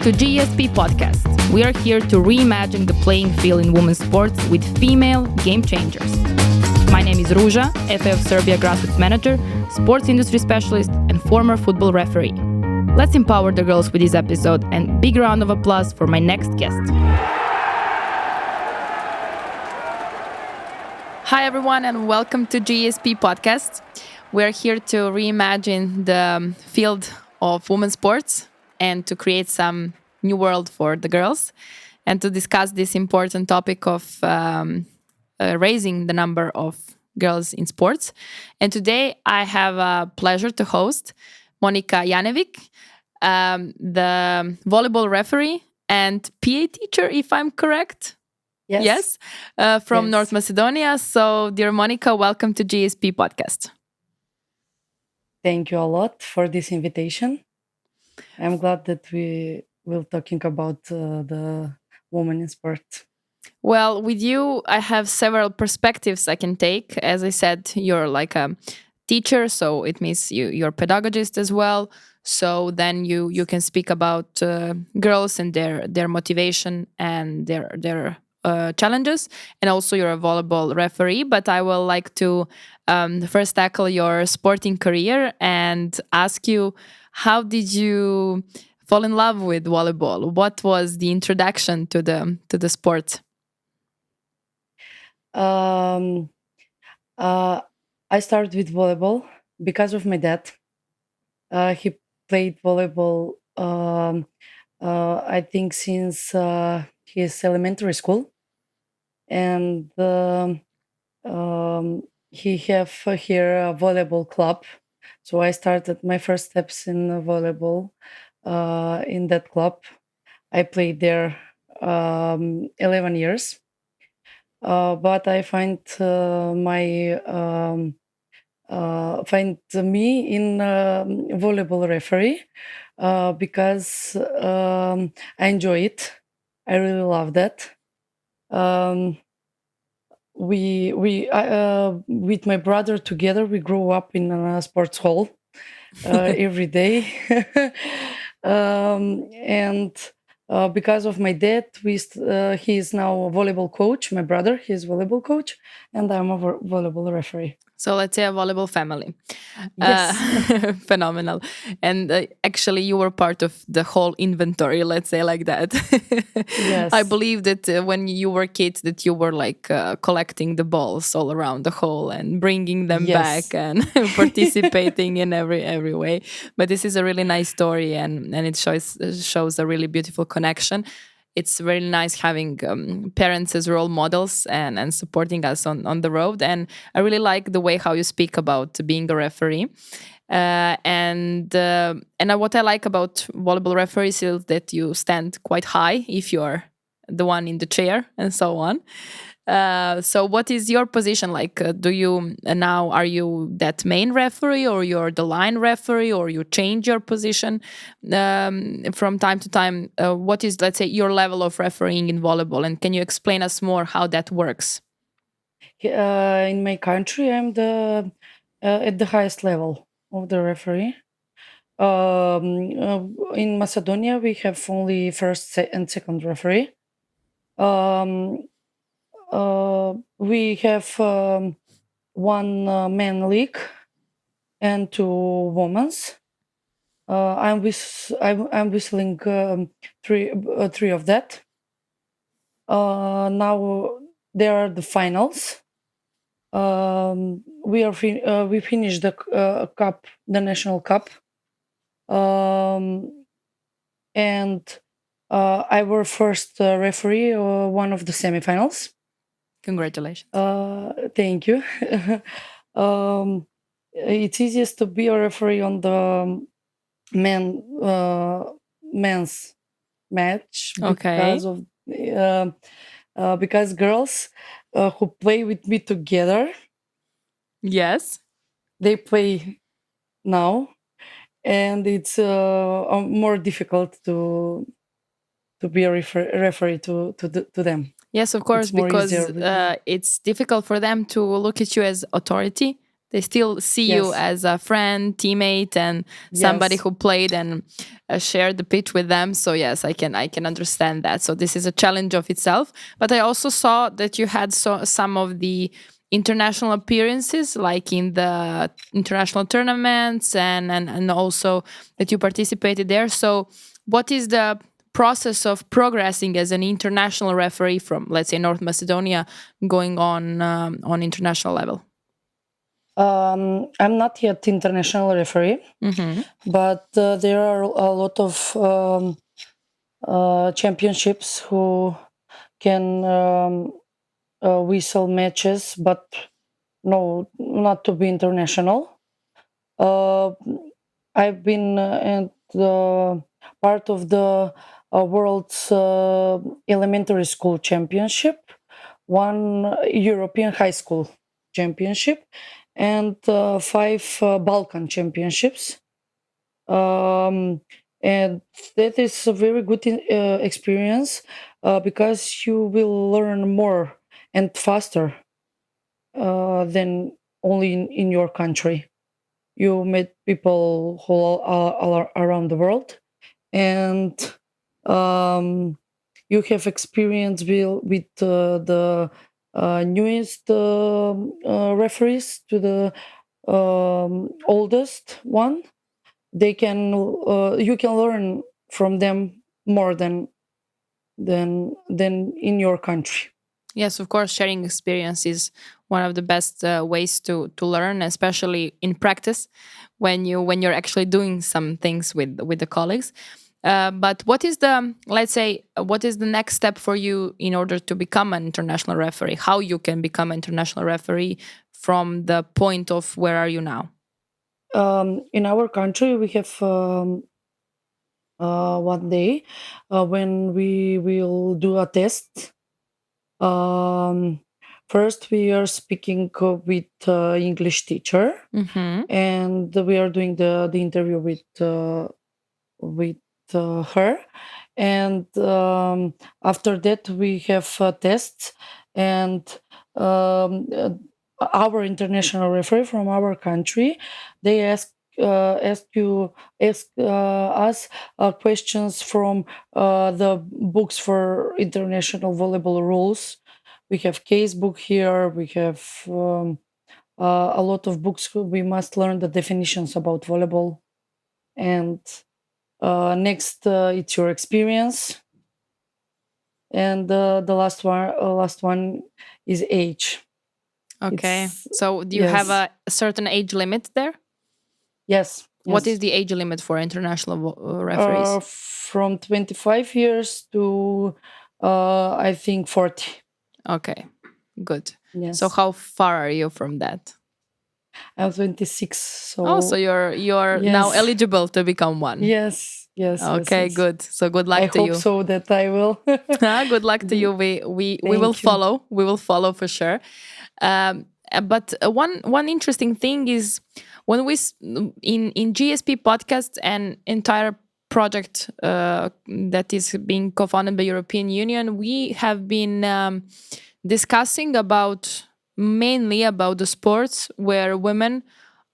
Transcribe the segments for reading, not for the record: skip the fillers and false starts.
to GESP Podcast. We are here to reimagine the playing field in women's sports with female game changers. My name is Ruza, FA Serbia grassroots manager, sports industry specialist, and former football referee. Let's empower the girls with this episode, and big round of applause for my next guest. Hi everyone, and welcome to GESP Podcast. We're here to reimagine the field of women's sports and to create some new world for the girls, and to discuss this important topic of raising the number of girls in sports. And today I have a pleasure to host Monika Janevikj, the volleyball referee and PA teacher, if I'm correct. Yes. From Yes. North Macedonia. So, dear Monika, welcome to GSP Podcast. Thank you a lot for this invitation. I'm glad that we will talking about the women in sport. Well, with you, I have several perspectives I can take. As I said, you're like a teacher, so it means you're a pedagogist as well. So then you can speak about girls and their motivation and their challenges, and also you're a volleyball referee. But I will like to first tackle your sporting career and ask you, how did you fall in love with volleyball? What was the introduction to the sport? I started with volleyball because of my dad. He played volleyball, I think, since his elementary school, and he have here a volleyball club. So I started my first steps in volleyball in that club. I played there 11 years. But I find find me in volleyball referee because I enjoy it. I really love that. We with my brother together, we grew up in a sports hall every day, and because of my dad, he is now a volleyball coach. My brother, he is volleyball coach, and I'm a volleyball referee. So let's say a volleyball family. Yes. Phenomenal. And actually, you were part of the whole inventory, let's say like that. Yes. I believe that when you were kids, that you were like collecting the balls all around the hole and bringing them Yes. back and participating in every way. But this is a really nice story, and it shows a really beautiful connection. It's really nice having parents as role models and supporting us on the road. And I really like the way how you speak about being a referee. And what I like about volleyball referees is that you stand quite high if you're the one in the chair and so on. So what is your position like? Do you now, are you that main referee, or you're the line referee, or you change your position from time to time? What is, let's say, your level of refereeing in volleyball, and can you explain us more how that works? In my country, I'm the at the highest level of the referee. In Macedonia, we have only first and second referee. We have one men league and two women's. I'm whistling three of that. Now there are the finals. We finished the cup, the national cup, and I were first referee one of the semifinals. Congratulations. Thank you. It's easiest to be a referee on the men's match Okay. because girls who play with me together, Yes. they play now, and it's more difficult to be a referee to them. Yes, of course, It's more because easier. it's difficult for them to look at you as authority They still see you Yes. as a friend, teammate, and somebody Yes. who played and shared the pitch with them. So yes, I can understand that. So this is a challenge of itself. But I also saw that you had some of the international appearances, like in the international tournaments, and also that you participated there. So what is the process of progressing as an international referee from, let's say, North Macedonia, going on international level? I'm not yet international referee, Mm-hmm. but there are a lot of championships who can whistle matches, but no, not to be international. Uh, I've been at the part of the world's elementary school championship, one European high school championship, and five Balkan championships. Um, and that is a very good experience because you will learn more and faster than only in your country. You meet people who are all around the world, and um, you have experience with the newest referees to the oldest one. They can You can learn from them more than in your country. Yes, of course, sharing experience is one of the best ways to learn, especially in practice when you're actually doing some things with the colleagues. But what is the, let's say, what is the next step for you in order to become an international referee? How you can become an international referee from the point of where are you now? In our country, we have one day when we will do a test. Um, First, we are speaking with English teacher, Mm-hmm. and we are doing the interview with her, and after that we have tests, and um, uh, our international referee from our country, they ask us questions from the books for international volleyball rules. We have case book here. We have a lot of books. We must learn the definitions about volleyball, and next, it's your experience, and the last one is age. Okay. It's So do you have Yes, a certain age limit there? yes, What is yes. the age limit for international referees? From 25 years to I think 40. Okay, good. So Yes, how far are you from that? I'm 26. Oh, so So you're now yes, eligible to become one. yes, yes, yes, Okay, yes. good. So good I luck to hope you. so that I will. Good luck to you. We will Thank you. follow. We will follow for sure. But one interesting thing is when in GSP podcast and entire project that is being co-founded by European Union, we have been discussing about mainly about the sports where women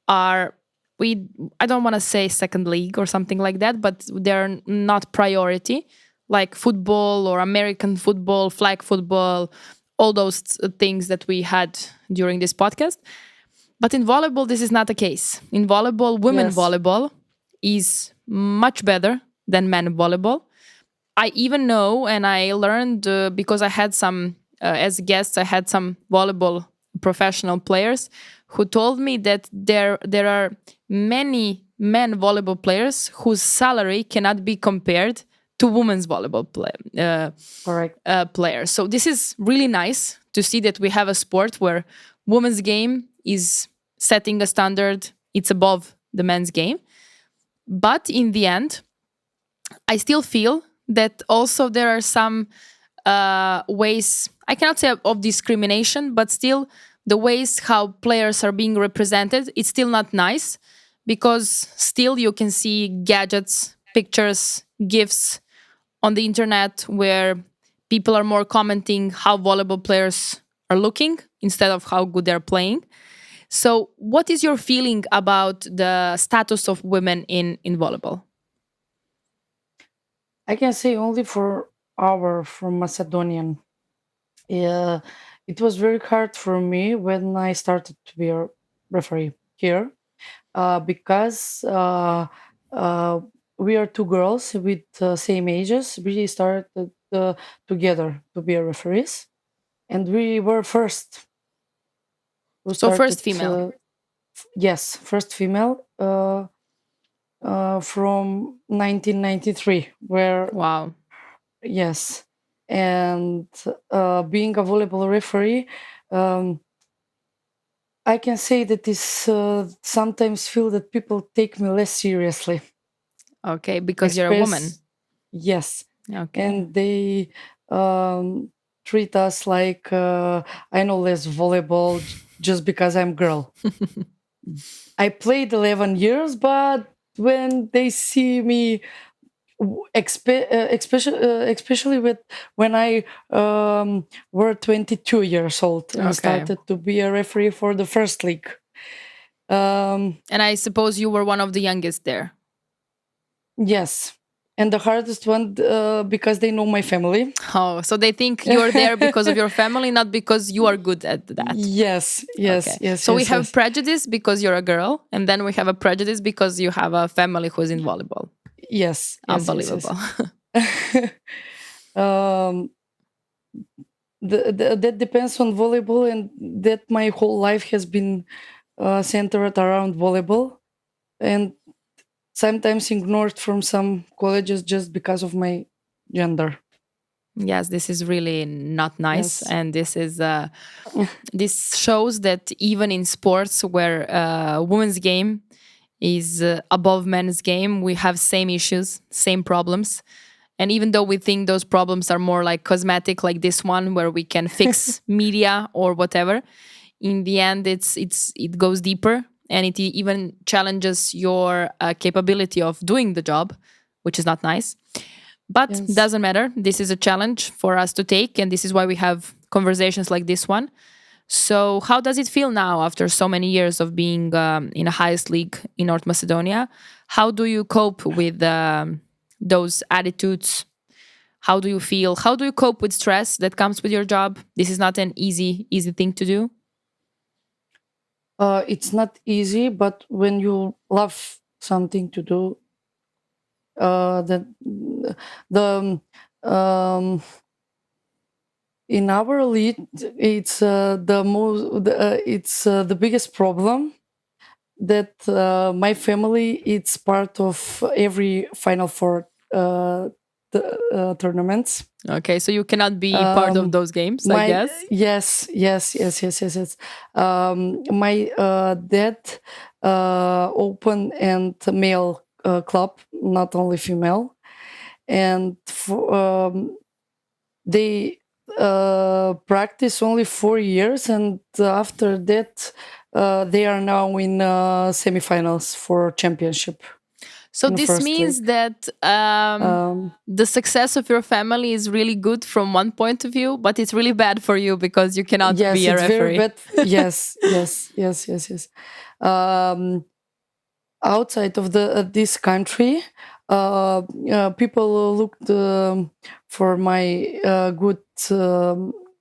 are, we I don't want to say second league or something like that, but they're not priority, like football or American football, flag football, all those things that we had during this podcast. But in volleyball, this is not the case. In volleyball, women Yes. volleyball is much better than men volleyball. I even know, and I learned because I had some, as guests, I had some volleyball professional players who told me that there are many men volleyball players whose salary cannot be compared to women's volleyball Correct. players. So this is really nice to see that we have a sport where women's game is setting a standard. It's above the men's game. But in the end, I still feel that also there are some ways, I cannot say of discrimination, but still the ways how players are being represented, it's still not nice because still you can see gadgets, pictures, gifs on the internet where people are more commenting how volleyball players are looking instead of how good they're playing. So, what is your feeling about the status of women in volleyball? I can say only for our from Macedonian. Yeah, it was very hard for me when I started to be a referee here, because uh, we are two girls with same ages. We started together to be a referees, and we were first who So, started. first female. Yes, first female from 1993, where Wow. yes, and being a volleyball referee. Um, I can say that is sometimes feel that people take me less seriously. Okay, because you're a woman. Express yes, Okay. and they um, treat us like I know less volleyball just because I'm girl. I played 11 years, but when they see me, especially with when I were 22 years old and Okay. started to be a referee for the first league. Um, And I suppose you were one of the youngest there. yes, and the hardest one because they know my family. Oh, so they think you're there because of your family, not because you are good at that. Yes, yes, Okay. yes, So we yes, have yes, prejudice because you're a girl, and then we have a prejudice because you have a family who's in volleyball. yes, yes, yes, Unbelievable. yes. um, that depends on volleyball, and that my whole life has been centered around volleyball, and sometimes ignored from some colleges just because of my gender. Yes, this is really not nice, Yes. and this shows that even in sports where women's game is above men's game, we have same issues, same problems. And even though we think those problems are more like cosmetic, like this one, where we can fix media or whatever, in the end, it goes deeper, and it even challenges your capability of doing the job, which is not nice. But Yes. doesn't matter. This is a challenge for us to take, and this is why we have conversations like this one. So, how does it feel now after so many years of being in a highest league in North Macedonia? How do you cope with those attitudes? How do you feel? How do you cope with stress that comes with your job? This is not an easy thing to do. It's not easy, but when you love something to do, that the in our league, it's the biggest problem that my family it's part of every Final Four tournaments. Okay, so you cannot be part of Um, those games, I my guess. yes, yes, yes, yes, yes, yes. My dad open and male club, not only female, and they practice only 4 years, and after that, they are now in semifinals for championship So in this first means league. that Um, the success of your family is really good from one point of view, but it's really bad for you because you cannot yes, be a it's very referee. bad. Yes, yes, yes, yes, yes. Um, Outside of this country, people looked for my good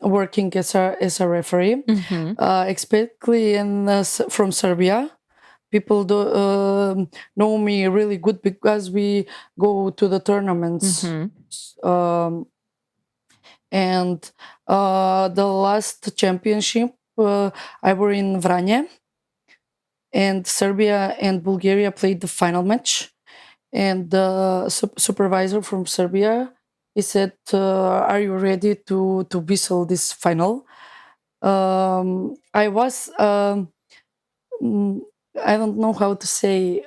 working as a referee, Hmm. especially from Serbia. People know me really good because we go to the tournaments. Hmm. Um, and the last championship, I were in Vranje, and Serbia and Bulgaria played the final match. And the supervisor from Serbia, he said, "Are you ready to whistle this final?" I was mm, I don't know how to say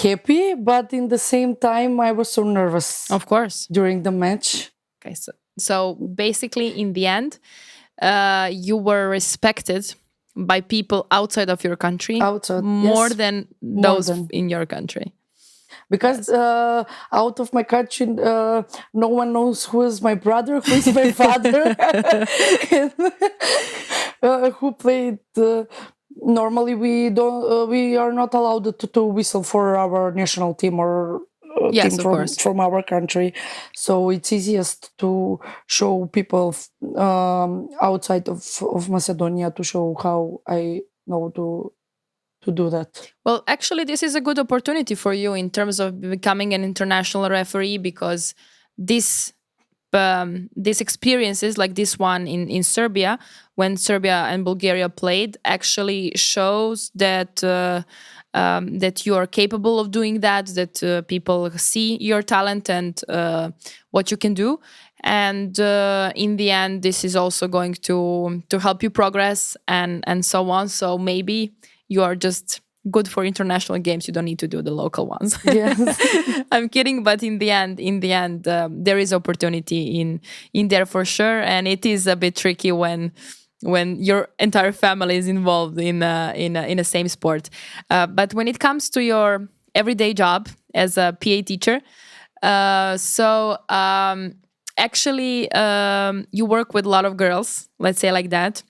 happy, but in the same time I was so nervous Of course. during the match. Okay, so basically, in the end, you were respected by people outside of your country Outside, more yes, than more those than in your country. because Yes. out of my country, no one knows who is my brother, who is my father. who played. Normally, we are not allowed to whistle for our national team or team Yes, of course. from our country. So it's easiest to show people outside of Macedonia to show how I know to do that. Well, actually, this is a good opportunity for you in terms of becoming an international referee, because this these experiences like this one in Serbia, when Serbia and Bulgaria played, actually shows that that you are capable of doing that, that people see your talent and what you can do. And in the end, this is also going to help you progress and so on. So maybe you are just good for international games. You don't need to do the local ones. Yes. I'm kidding, but in the end, there is opportunity in there for sure, and it is a bit tricky when your entire family is involved in a same sport. But when it comes to your everyday job as a PA teacher, actually, you work with a lot of girls, let's say like that.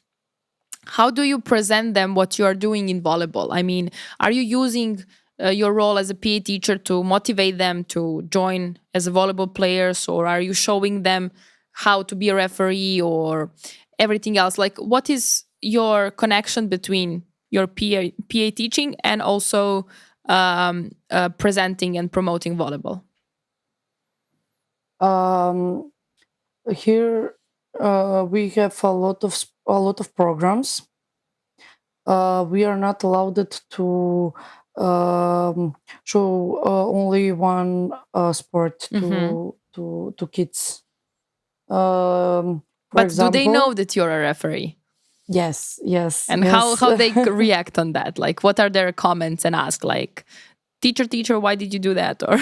How do you present them what you are doing in volleyball? I mean, are you using your role as a PA teacher to motivate them to join as a volleyball players, or are you showing them how to be a referee or everything else? Like, what is your connection between your PA teaching and also presenting and promoting volleyball? Um, Here we have a lot of programs. We are not allowed to show only one sport Hmm. to kids. For But do they know example, that you're a referee? yes, yes, And how yes. how they react on that? Like, what are their comments and ask like, teacher, why did you do that? Or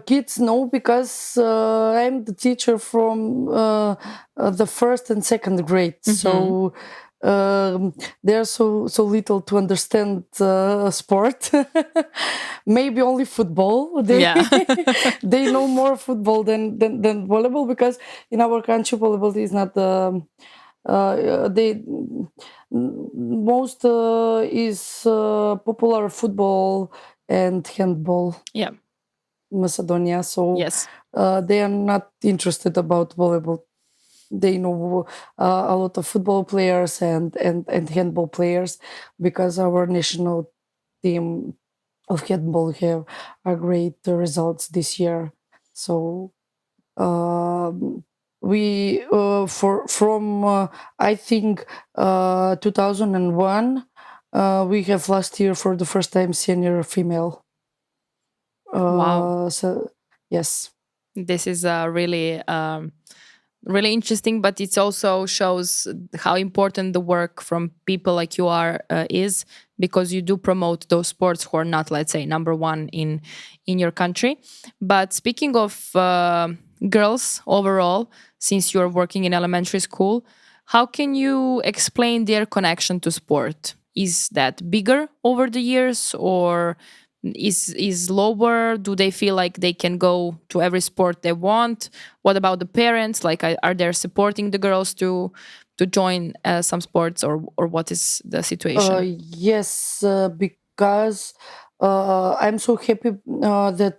Kids know because I'm the teacher from the first and second grade, hmm. so they're so little to understand sport. Maybe only football. They Yeah. they know more football than volleyball, because in our country volleyball is not they most is popular football and handball Yeah. in Macedonia. So Yes. they are not interested about volleyball. They know a lot of football players and handball players, because our national team of handball have a great results this year. So um, we for from I think 2001 we have last year for the first time senior female. Wow. So yes. This is really interesting, but it also shows how important the work from people like you are is, because you do promote those sports who are not, let's say, number one in your country. But speaking of girls overall, since you're working in elementary school, how can you explain their connection to sport? Is that bigger over the years, or is lower? Do they feel like they can go to every sport they want? What about the parents? Like, are they supporting the girls to join some sports, or what is the situation? Yes, because I'm so happy that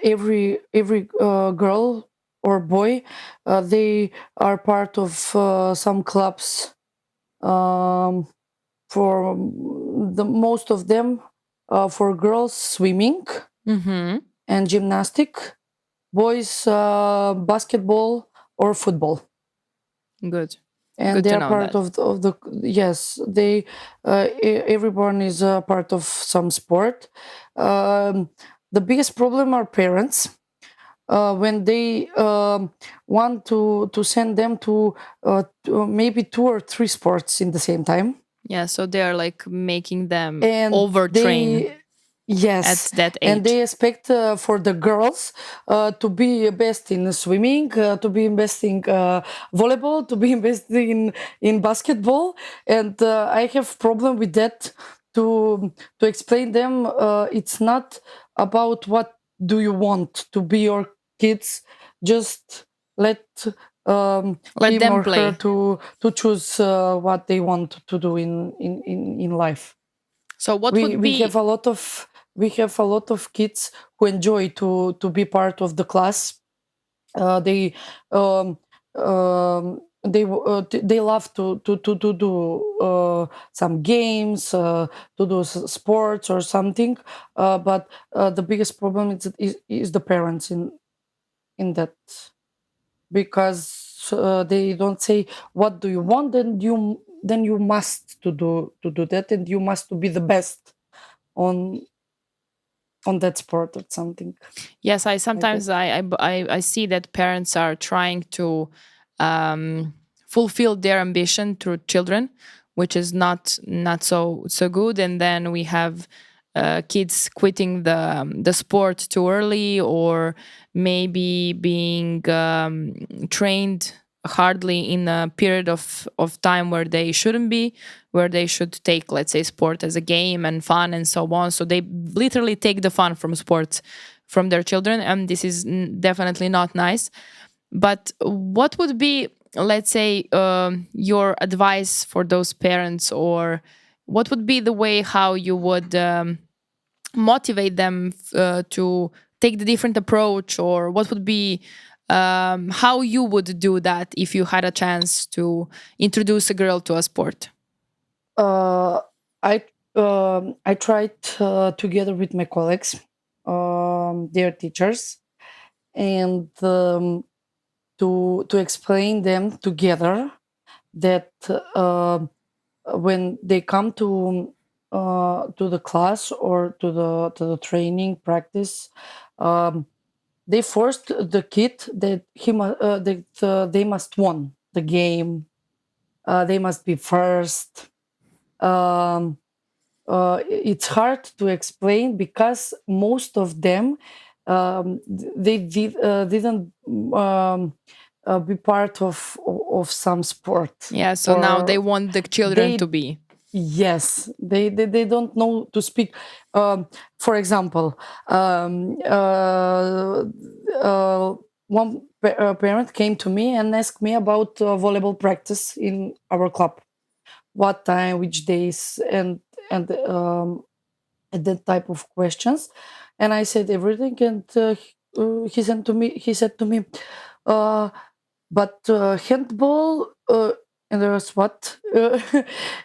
every girl or boy they are part of some clubs. Um, for the most of them, for girls swimming Mm-hmm. and gymnastic, boys basketball or football, Good. and Good they to are know part that. of the yes, they everyone is a part of some sport. um, the biggest problem are parents when they want to send them to maybe two or three sports in the same time, Yeah, so they are like making them and overtrain they at yes, that and age. they expect for the girls to be best in swimming, to be best in volleyball, to be best in basketball, and I have problem with that to explain them it's not about what do you want to be your kids, just let Let him them or her play. to choose what they want to do in life. So what we would we be have a lot of we have a lot of kids who enjoy to be part of the class. They they love to do some games, to do sports or something. But the biggest problem is the parents in that, because they don't say what do you want, and you must to do that, and you must to be the best on that sport or something Yes, I like that. sometimes I see that parents are trying to fulfill their ambition through children, which is not so good. And then we have kids quitting the sport too early, or maybe being trained hardly in a period of time where they shouldn't be, where they should take, let's say, sport as a game and fun and so on. So they literally take the fun from sports from their children, and this is definitely not nice. But what would be, let's say, your advice for those parents, or what would be the way how you would motivate them to take the different approach, or what would be how you would do that if you had a chance to introduce a girl to a sport? uh, I tried together with my colleagues, their teachers, and to explain them together that when they come to the class or to the training practice, um, they forced the kid that they must won the game. They must be first. Um, it's hard to explain because most of them didn't be part of some sport, Yeah, so now they or want the children to they be. yes, they don't know to speak. For example, one parent came to me and asked me about volleyball practice in our club, what time, which days, and that type of questions. And I said everything, and he said to me, uh, but handball, and there was what,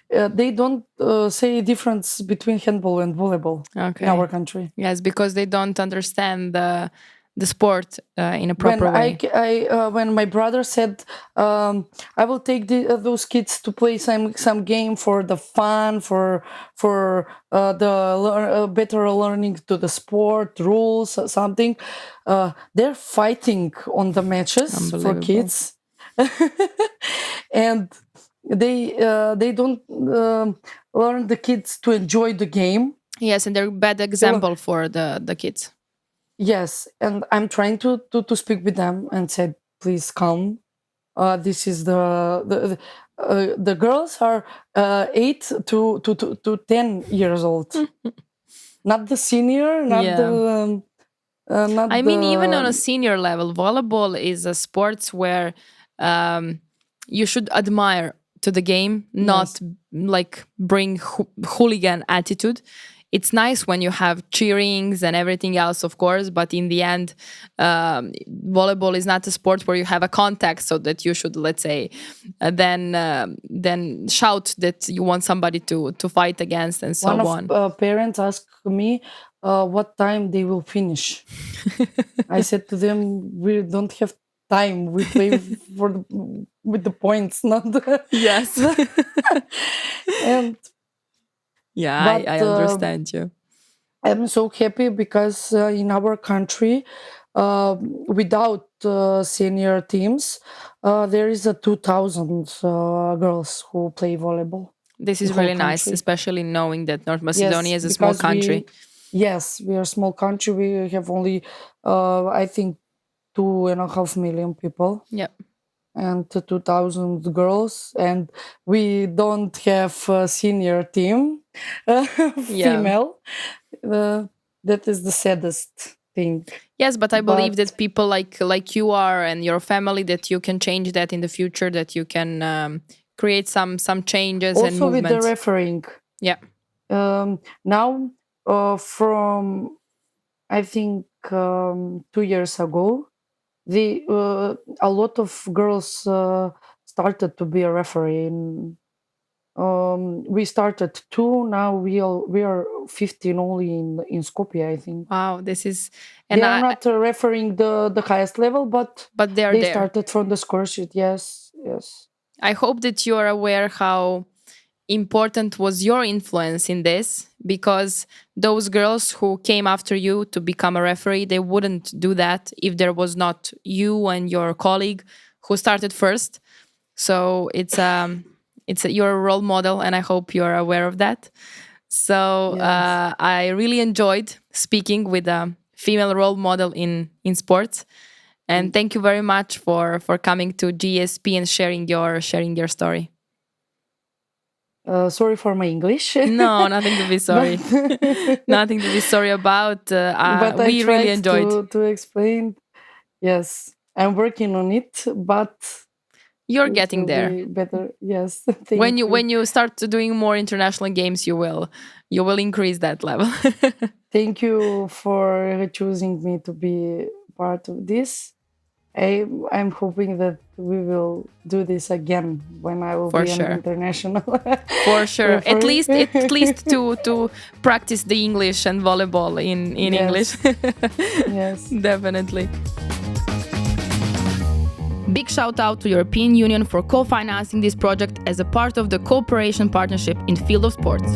they don't say difference between handball and volleyball in our Okay. country. Yes, because they don't understand the sport in a When proper way. when my brother said, I will take those kids to play some game for the fun, for better learning to the sport rules, something, they're fighting on the matches for Unbelievable. kids. And they don't learn the kids to enjoy the game. Yes, and they're a bad They learn, example for the kids. yes, and I'm trying to speak with them and said, please come. This is the girls are 8 to 10 years old, not the senior, Yeah. not I mean, even on a the senior level, volleyball is a sports where um, you should admire to the game, not yes. like bring hooligan attitude. It's nice when you have cheerings and everything else, of course, but in the end, volleyball is not a sport where you have a contact, so that you should, let's say, then shout that you want somebody to fight against and so One of on. parents asked me what time they will finish. I said to them, we don't have time. We play with the points, not Yes. and Yeah, I but understand you. I'm so happy because in our country, without senior teams, there is a 2,000 girls who play volleyball This in is whole really nice, country. especially knowing that North Macedonia Yes, is a small because country. we are a small country. We have only, I think, 2.5 million people Yeah. and 2,000 girls, and we don't have a senior team, Yeah. female. Uh, that is the saddest. think. Yes, but I believe But that people like you are and your family, that you can change that in the future, that you can create some changes and also with the movements. refereeing, Yeah. now from I think 2 years ago, the a lot of girls started to be a referee. We started two. Now we are 15 only in Skopje, I think. Wow, this is, They and are not refereeing the highest level, but they are they there. started from the score sheet. Yes, yes. I hope that you are aware how important was your influence in this, because those girls who came after you to become a referee, they wouldn't do that if there was not you and your colleague who started first. So you're a role model, and I hope you're aware of that. So Yes. I really enjoyed speaking with a female role model in sports. And thank you very much for coming to GSP and sharing your story. Sorry for my English. No, nothing to be sorry. but, Nothing to be sorry about. but I We really tried enjoyed. to explain. Yes, I'm working on it, but You're it getting will there. be better. Yes, When thank you you. start doing more international games, you will increase that level. Thank you for choosing me to be part of this. I'm hoping that we will do this again when I will For be an sure. international. For sure. At referee. least to practice the English and volleyball in Yes. English. Yes. Definitely. Big shout out to European Union for co-financing this project as a part of the cooperation partnership in field of sports.